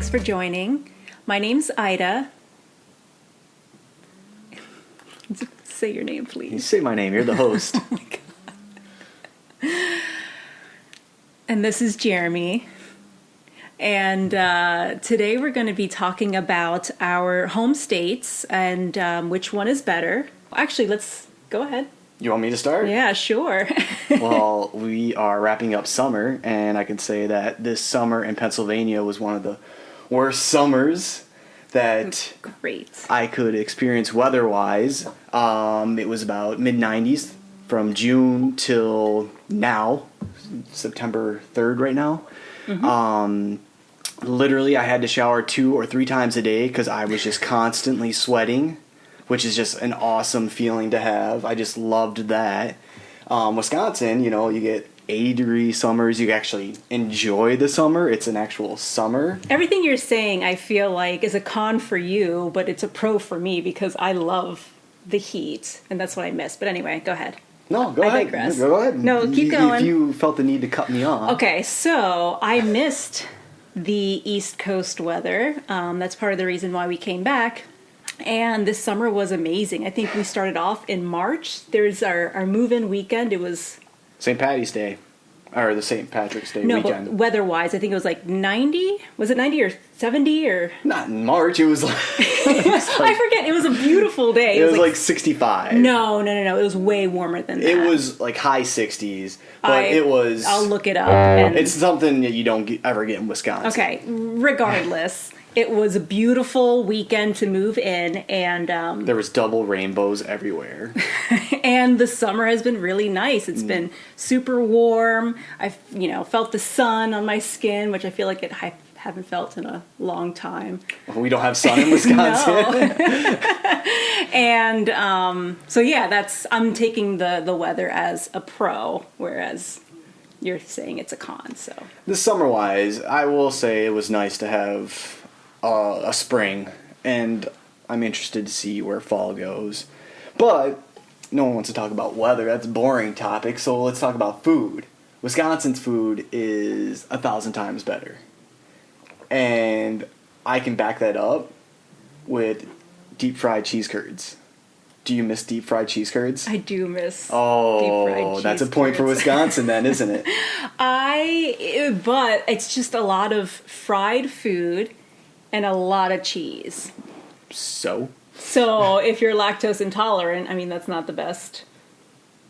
Thanks for joining. My name's Ida. Say your name, please. You say my name. You're the host. Oh my God. And this is Jeremy. And today we're going to be talking about our home states and which one is better. Actually, let's go ahead. You want me to start? Yeah, sure. Well, we are wrapping up summer, and I can say that this summer in Pennsylvania was one of the worst summers that Great. I could experience weather-wise. It was about mid-90s from June till now, September 3rd right now. Mm-hmm. Literally, I had to shower 2 or 3 times a day because I was just constantly sweating, which is just an awesome feeling to have. I just loved that. Wisconsin, you get 80-degree summers. You actually enjoy the summer. It's an actual summer. Everything you're saying, I feel like, is a con for you, but it's a pro for me because I love the heat, and that's what I miss. But anyway, go ahead. No, go ahead. I digress. Go ahead. No, keep going. If you felt the need to cut me off. Okay, so I missed the East Coast weather. That's part of the reason why we came back. And this summer was amazing. I think we started off in March. There's our move-in weekend. It was St. Patty's Day. Or the St. Patrick's Day no, weekend. but weather-wise, I think it was like 90. Was it 90 or 70 or? Not in March. It was like... I forget. It was a beautiful day. It was like 65. No. It was way warmer than that. It was like high 60s, but it was... I'll look it up. And, it's something that you don't ever get in Wisconsin. Okay, regardless, it was a beautiful weekend to move in, and... there was double rainbows everywhere. And the summer has been really nice. It's been super warm. I've, felt the sun on my skin, which I feel like I haven't felt in a long time. We don't have sun in Wisconsin. And so yeah, I'm taking the weather as a pro, whereas you're saying it's a con. So The summer-wise, I will say it was nice to have a spring, and I'm interested to see where fall goes. But no one wants to talk about weather. That's a boring topic, so let's talk about food. Wisconsin's food is 1,000 times better. And I can back that up with deep-fried cheese curds. Do you miss deep-fried cheese curds? I do miss Oh, that's a point for Wisconsin then, isn't it? But it's just a lot of fried food and a lot of cheese. So if you're lactose intolerant, I mean, that's not the best.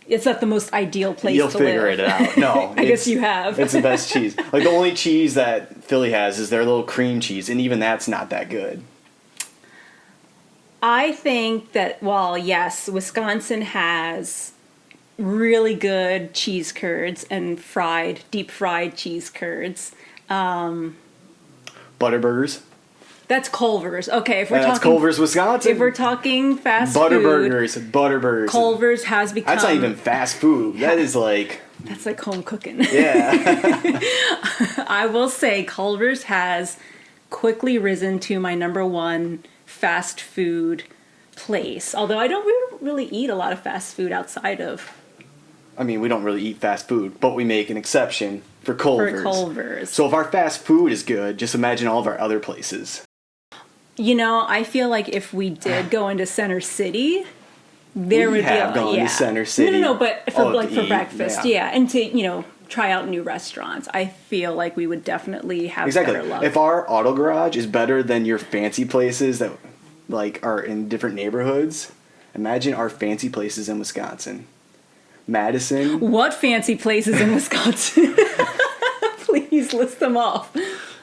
It's not the most ideal place You'll to live. figure it out. No. I guess you have. It's the best cheese. Like, the only cheese that Philly has is their little cream cheese, and even that's not that good. I think that, yes, Wisconsin has really good cheese curds and deep fried cheese curds. Butterburgers. That's Culver's. Okay, if we're That's talking Culver's, Wisconsin. If we're talking fast Butterburgers. Culver's has become... That's not even fast food. That is like... That's like home cooking. Yeah. I will say Culver's has quickly risen to my number one fast food place. Although we don't really eat a lot of fast food outside of... I mean, we don't really eat fast food, but we make an exception for Culver's. So if our fast food is good, just imagine all of our other places. I feel like if we did go into Center City, there would be gone to Center City. No, but for eat, breakfast, and to try out new restaurants. I feel like we would definitely have better luck. If our auto garage is better than your fancy places that are in different neighborhoods, imagine our fancy places in Wisconsin. Madison. What fancy places in Wisconsin? Please list them off.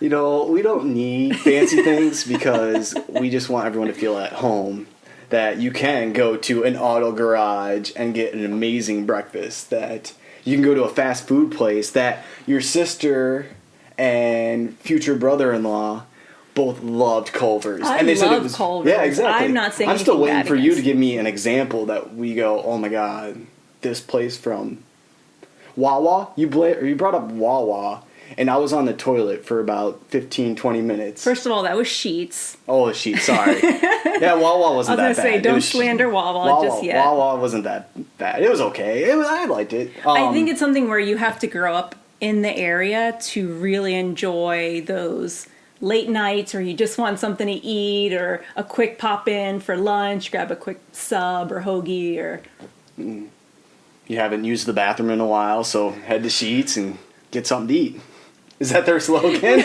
We don't need fancy things because we just want everyone to feel at home. That you can go to an auto garage and get an amazing breakfast. That you can go to a fast food place that your sister and future brother-in-law both loved Culver's. And they said it was Culver's. Yeah, exactly. I'm not saying I'm still waiting bad for you against. to give me an example that we go, oh my god, this place from Wawa. You brought up Wawa. And I was on the toilet for about 15, 20 minutes. First of all, that was Sheetz. Oh, Sheetz, sorry. Yeah, Wawa wasn't that bad. I was going to say, don't slander Wawa just yet. Wawa wasn't that bad. It was okay. I liked it. I think it's something where you have to grow up in the area to really enjoy those late nights, or you just want something to eat, or a quick pop in for lunch, grab a quick sub or hoagie, or You haven't used the bathroom in a while, so head to Sheetz and get something to eat. Is that their slogan?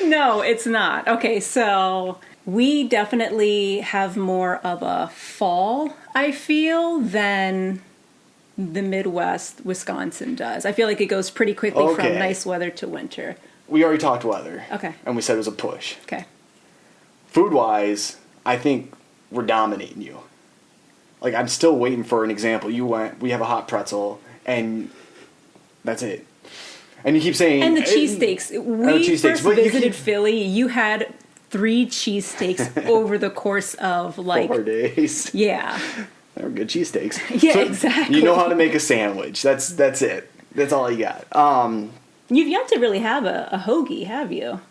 no, it's not. Okay, so we definitely have more of a fall, I feel, than the Midwest, Wisconsin does. I feel like it goes pretty quickly from nice weather to winter. We already talked weather. Okay. And we said it was a push. Okay. Food-wise, I think we're dominating you. Like, I'm still waiting for an example. We have a hot pretzel, and that's it. And you keep saying... And the cheesesteaks. We first visited Philly, you had 3 cheesesteaks over the course of, 4 days. Yeah. They were good cheesesteaks. Yeah, so exactly. You know how to make a sandwich. That's it. That's all you got. You've yet to really have a hoagie, have you? What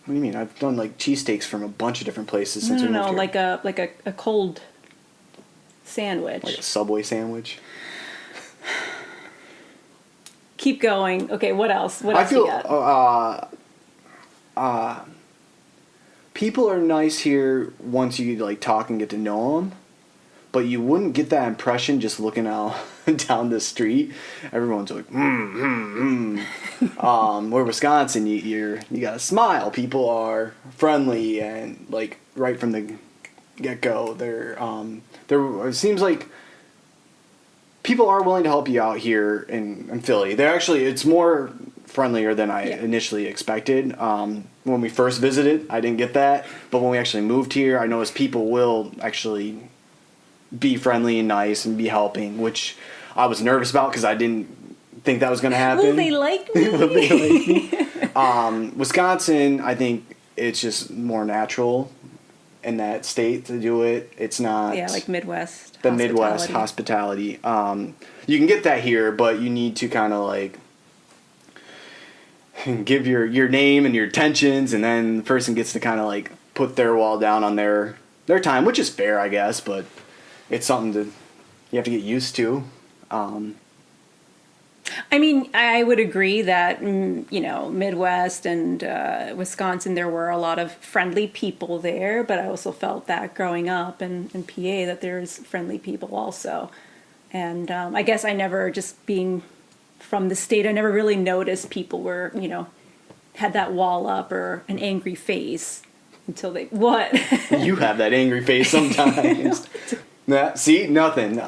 do you mean? I've done, cheesesteaks from a bunch of different places since we moved here. like a cold sandwich. Like a Subway sandwich? Keep going. Okay, what else? What else you got? People are nice here once you talk and get to know them, but you wouldn't get that impression just looking out down the street. Everyone's like, where Wisconsin, you gotta smile. People are friendly and right from the get go, it seems like people are willing to help you out here in Philly. It's more friendlier than I initially expected. When we first visited, I didn't get that, but when we actually moved here, I noticed people will actually be friendly and nice and be helping, which I was nervous about because I didn't think that was going to happen. Will they like me? Will they like me? Wisconsin, I think it's just more natural in that state to do it. It's not... Yeah, like Midwest the Midwest hospitality. You can get that here, but you need to kind of give your name and your intentions, and then the person gets to kind of put their wall down on their time, which is fair, I guess, but it's something you have to get used to. I mean, I would agree that, Midwest and Wisconsin, there were a lot of friendly people there, but I also felt that growing up in PA that there's friendly people also. And I guess I never, just being from the state, I never really noticed people were, had that wall up or an angry face until they... What? You have that angry face sometimes. See? Nothing.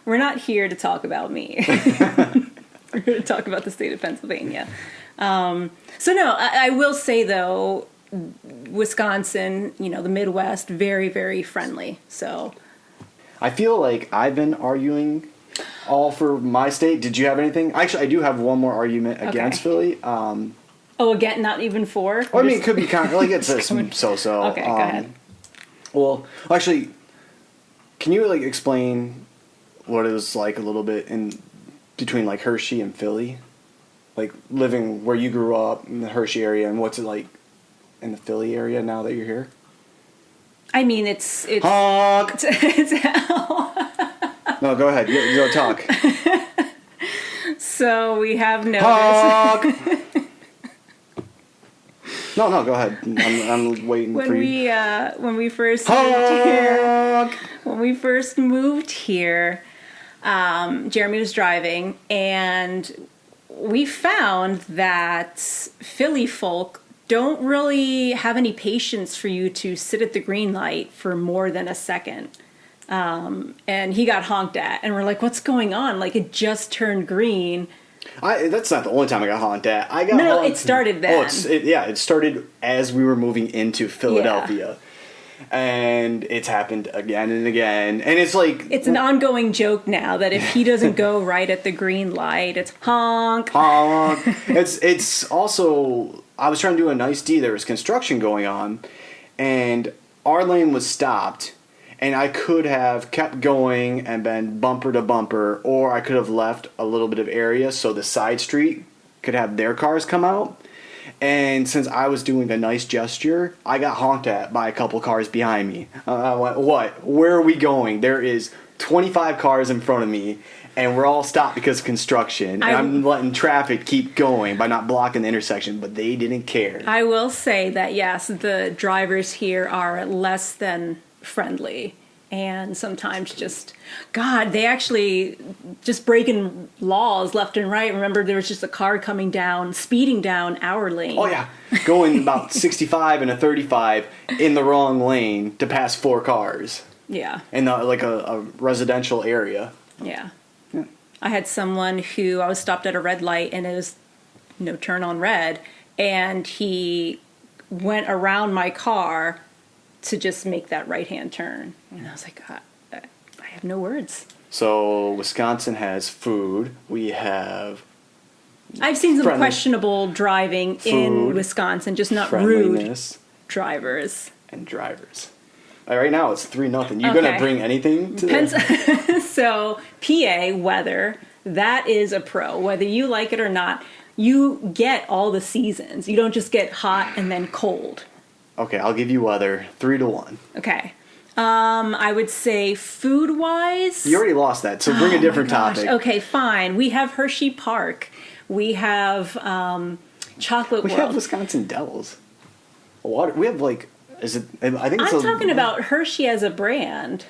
We're not here to talk about me. We're here to talk about the state of Pennsylvania. So no, I will say though, Wisconsin, the Midwest, very, very friendly. So I feel like I've been arguing all for my state. Did you have anything? Actually, I do have one more argument against Philly. Again, not even for? I mean, it could be kind of it's a so-so. Okay, go ahead. Well, actually, can you explain what it was like a little bit in between Hershey and Philly, living where you grew up in the Hershey area, and what's it like in the Philly area now that you're here? I mean, it's honk. It's No, go ahead. Go talk. So we have noticed. Honk. No, go ahead. I'm waiting for you. When we first moved here, Jeremy was driving, and we found that Philly folk don't really have any patience for you to sit at the green light for more than a second. And he got honked at, and we're like, "What's going on? It just turned green." That's not the only time I got honked at. No, it started then. It started as we were moving into Philadelphia. Yeah. And it's happened again and again. And it's it's an ongoing joke now that if he doesn't go right at the green light, it's honk. Honk. It's also, I was trying to do a nice D. There was construction going on, and our lane was stopped. And I could have kept going and been bumper to bumper, or I could have left a little bit of area so the side street could have their cars come out. And since I was doing a nice gesture, I got honked at by a couple cars behind me. I went, what? Where are we going? There is 25 cars in front of me, and we're all stopped because of construction. And I'm letting traffic keep going by not blocking the intersection, but they didn't care. I will say that, yes, the drivers here are less than friendly. And sometimes they actually just breaking laws left and right. Remember, there was just a car coming down, speeding down our lane. Oh, yeah. Going about 65 and a 35 in the wrong lane to pass 4 cars. Yeah. In a residential area. Yeah. I had someone I was stopped at a red light, and it was no turn on red. And he went around my car to just make that right-hand turn. And I was like, I have no words. So Wisconsin has food. We have... I've seen some questionable driving in Wisconsin, just not rude drivers. And drivers. Right now it's 3-0. You going to bring anything to this? So, PA weather, that is a pro. Whether you like it or not, you get all the seasons. You don't just get hot and then cold. Okay, I'll give you weather 3-1. Okay. I would say food-wise... You already lost that, so bring a different topic. Okay, fine. We have Hershey Park. We have Chocolate World. We have Wisconsin Dells. We have, is it... I think I'm talking about Hershey as a brand.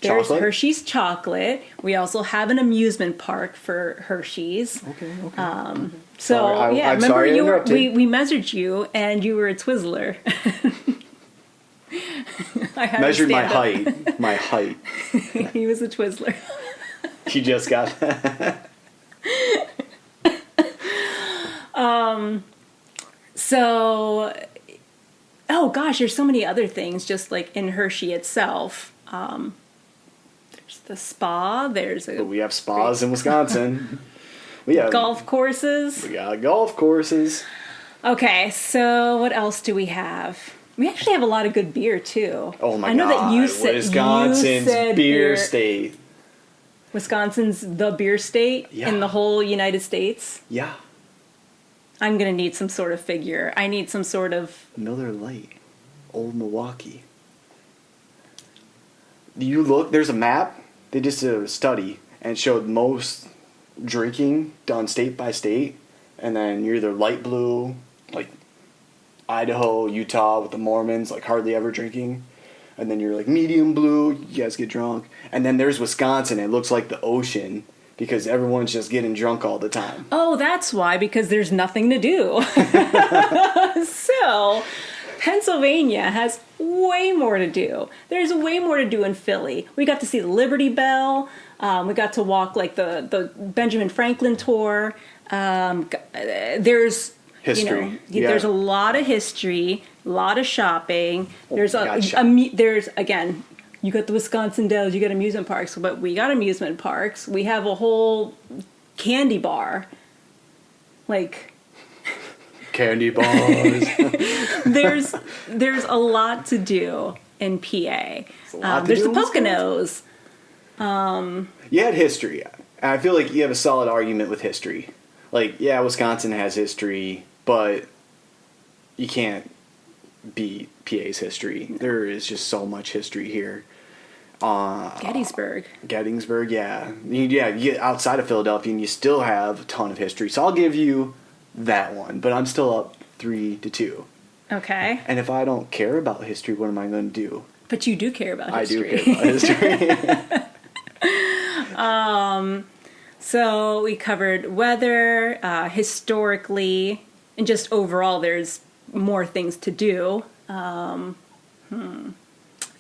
There's chocolate? Hershey's Chocolate. We also have an amusement park for Hershey's. Okay. Remember we measured you, and you were a Twizzler. I measured my height. My height. He was a Twizzler. You just got that. Oh gosh, there's so many other things just in Hershey itself. There's the spa. We have spas in Wisconsin. We have golf courses. We got golf courses. Okay, so what else do we have? We actually have a lot of good beer too. Oh my god! I know that you said Wisconsin's beer state. Wisconsin's the beer state in the whole United States. Yeah. I'm gonna need some sort of figure. I need some sort of Miller Lite, Old Milwaukee. You look. There's a map. They just did a study and showed most drinking done state by state, and then you're either light blue, like Idaho, Utah with the Mormons, hardly ever drinking, and then you're medium blue, you guys get drunk, and then there's Wisconsin. It looks like the ocean because everyone's just getting drunk all the time. Oh, that's why, because there's nothing to do. So Pennsylvania has way more to do. There's way more to do in Philly. We got to see the Liberty Bell. We got to walk the Benjamin Franklin tour. There's history. There's a lot of history, a lot of shopping. There's again, you got the Wisconsin Dells, you got amusement parks, but we got amusement parks. We have a whole candy bar, candy bars. there's a lot to do in PA. There's the Poconos. You had history. And I feel like you have a solid argument with history. Wisconsin has history, but you can't beat PA's history. There is just so much history here. Gettysburg, yeah. You get outside of Philadelphia and you still have a ton of history. So I'll give you that one, but I'm still up 3-2. Okay. And if I don't care about history, what am I going to do? But you do care about history. I do care about history. So we covered weather, historically, and just overall there's more things to do. I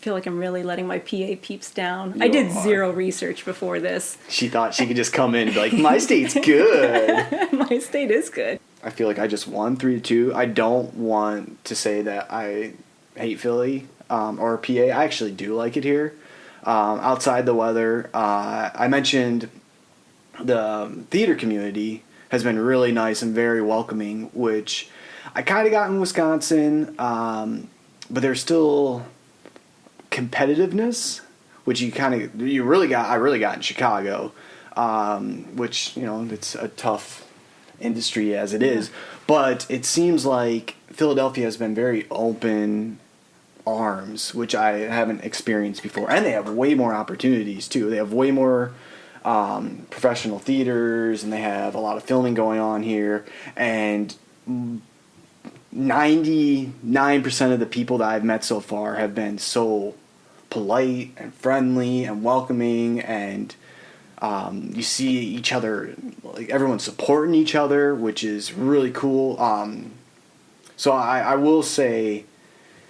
feel like I'm really letting my PA peeps down. I did zero research before this. She thought she could just come in and be like, my state's good. My state is good. I feel like I just won 3-2. I don't want to say that I hate Philly or PA. I actually do like it here. Outside the weather, I mentioned the theater community has been really nice and very welcoming, which I kind of got in Wisconsin, but there's still competitiveness, which I really got in Chicago, which, it's a tough industry as it is, but it seems like Philadelphia has been very open arms, which I haven't experienced before. And they have way more opportunities, too. They have way more professional theaters, and they have a lot of filming going on here. And 99% of the people that I've met so far have been so polite and friendly and welcoming, and you see each other, like everyone's supporting each other, which is really cool. So I will say,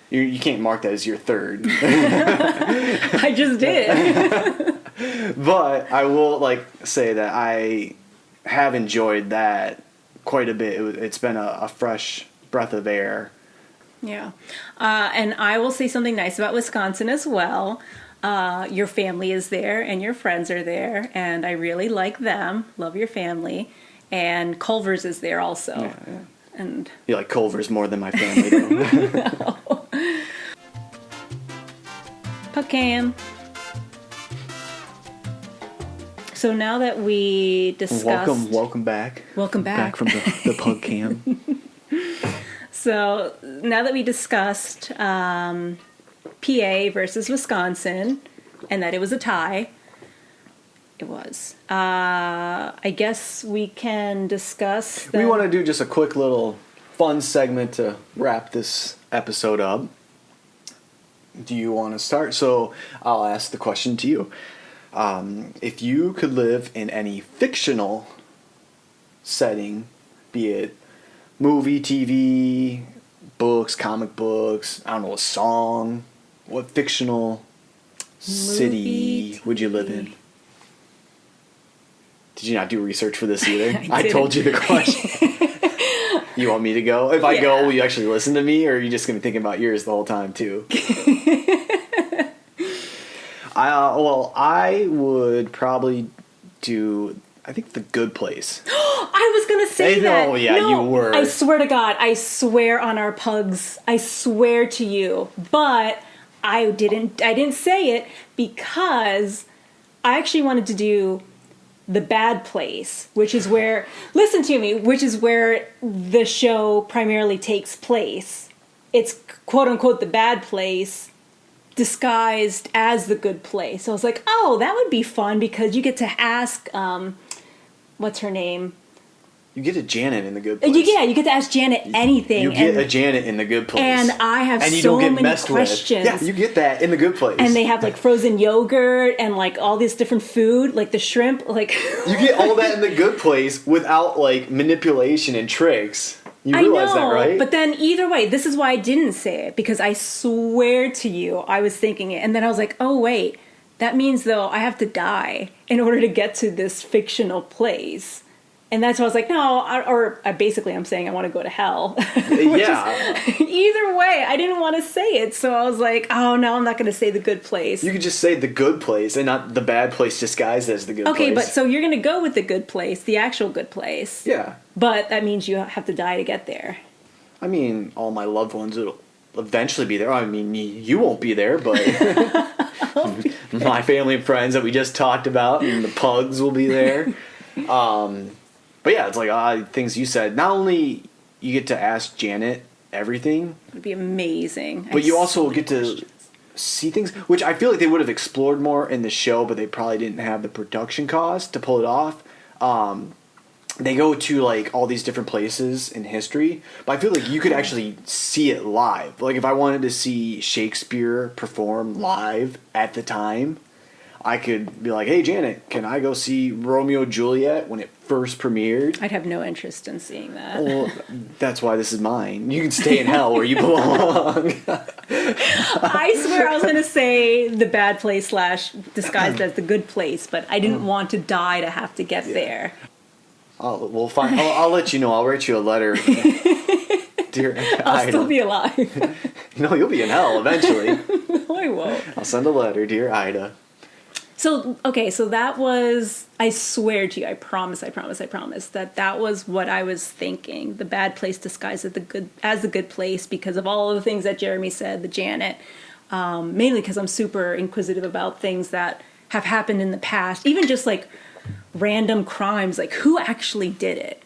you can't mark that as your third. I just did. But I will say that I have enjoyed that quite a bit. It's been a fresh breath of air. Yeah. And I will say something nice about Wisconsin as well. Your family is there and your friends are there, and I really like them. Love your family. And Culver's is there also. Yeah. And you like Culver's more than my family, though. No. Puckcam. So now that we discussed... Welcome back. Welcome back. Back from the Puckcam. So now that we discussed PA versus Wisconsin, and that it was a tie, it was. I guess we can discuss... We want to do just a quick little fun segment to wrap this episode up. Do you want to start? So I'll ask the question to you. If you could live in any fictional setting, be it movie, TV, books, comic books, I don't know, a song, what fictional city would you live in? Did you not do research for this either? I told you the question. You want me to go? If I go, will you actually listen to me, or are you just going to be thinking about yours the whole time too? I would probably do, I think, The Good Place. I was going to say that. Oh, yeah, no, you were. I swear to God. I swear on our pugs. I swear to you. But I didn't say it because I actually wanted to do The Bad Place, which is where, listen to me, which is where the show primarily takes place. It's quote unquote The Bad Place disguised as The Good Place. So I was like, oh, that would be fun because you get to ask, what's her name? You get a Janet in The Good Place. Yeah, you get to ask Janet anything. You get a Janet in The Good Place. And I have and you so don't get many messed questions. With. Yeah, you get that in The Good Place. And they have like frozen yogurt and like all this different food, like the shrimp, like... You get all that in The Good Place without like manipulation and tricks. You realize that, right? But then either way, this is why I didn't say it, because I swear to you, I was thinking it. And then I was like, oh, wait, that means, though, I have to die in order to get to this fictional place. And that's why I was like, no, basically I'm saying I want to go to hell. Yeah. Either way, I didn't want to say it. So I was like, oh, no, I'm not going to say The Good Place. You could just say The Good Place and not The Bad Place disguised as The Good Place. Okay, but so you're going to go with The Good Place, the actual good place. Yeah. But that means you have to die to get there. I mean, all my loved ones will eventually be there. I mean, you won't be there, but my family and friends that we just talked about, and the pugs will be there. But yeah, it's like things you said. Not only you get to ask Janet everything. It would be amazing. But you also get to see things, which I feel like they would have explored more in the show, but they probably didn't have the production cost to pull it off. They go to like all these different places in history, but I feel like you could actually see it live. Like if I wanted to see Shakespeare perform live at the time, I could be like, hey, Janet, can I go see Romeo and Juliet when it first premiered? I'd have no interest in seeing that. Well, that's why this is mine. You can stay in hell where you belong. I swear I was going to say The Bad Place / disguised as The Good Place, but I didn't want to die to have to get there. We'll find. I'll let you know. I'll write you a letter. Dear I'll Ida. still be alive. No, you'll be in hell eventually. No, I won't. I'll send a letter, dear Ida. So, okay, so that was, I swear to you, I promise, that was what I was thinking. The Bad Place disguised as the good place because of all of the things that Jeremy said, the Janet. Mainly because I'm super inquisitive about things that have happened in the past. Even just like random crimes, like who actually did it?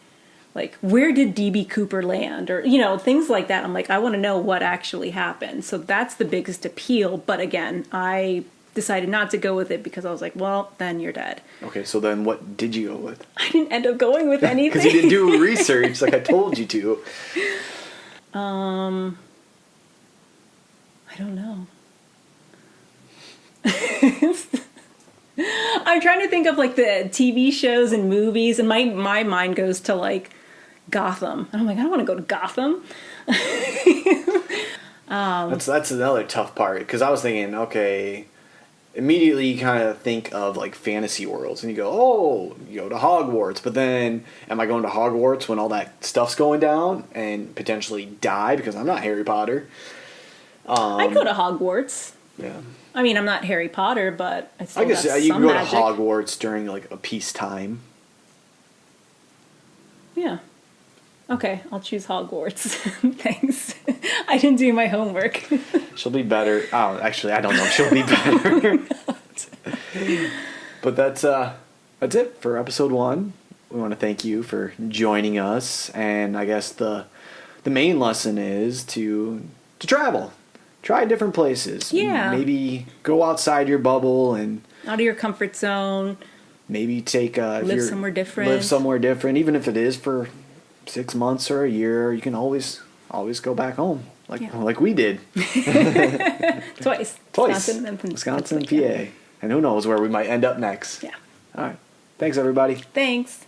like, where did DB Cooper land? Or, you know, things like that. I'm like, I want to know what actually happened. So that's the biggest appeal. But again, I decided not to go with it because I was like, well, then you're dead. Okay, so then what did you go with? I didn't end up going with anything. Because you didn't do research like I told you to. I don't know. I'm trying to think of like the TV shows and movies, and my mind goes to like Gotham. And I'm like, I don't want to go to Gotham. That's another tough part, because I was thinking, okay, immediately you kind of think of like fantasy worlds, and you go, oh, you go to Hogwarts, but then am I going to Hogwarts when all that stuff's going down and potentially die because I'm not Harry Potter? I'd go to Hogwarts. Yeah. I mean, I'm not Harry Potter, but I still I guess got you some can go magic. to Hogwarts during like a peacetime. Yeah. Okay, I'll choose Hogwarts. Thanks. I didn't do my homework. She'll be better. Oh, actually, I don't know. She'll be better. But that's it for episode 1. We want to thank you for joining us, and I guess the main lesson is to travel. Try different places. Yeah. Maybe go outside your bubble and Out of your comfort zone. maybe take Live somewhere different. Live somewhere different, even if it is for 6 months or a year. You can always go back home, like we did. Twice. Wisconsin and PA. And who knows where we might end up next. Yeah. All right. Thanks, everybody. Thanks.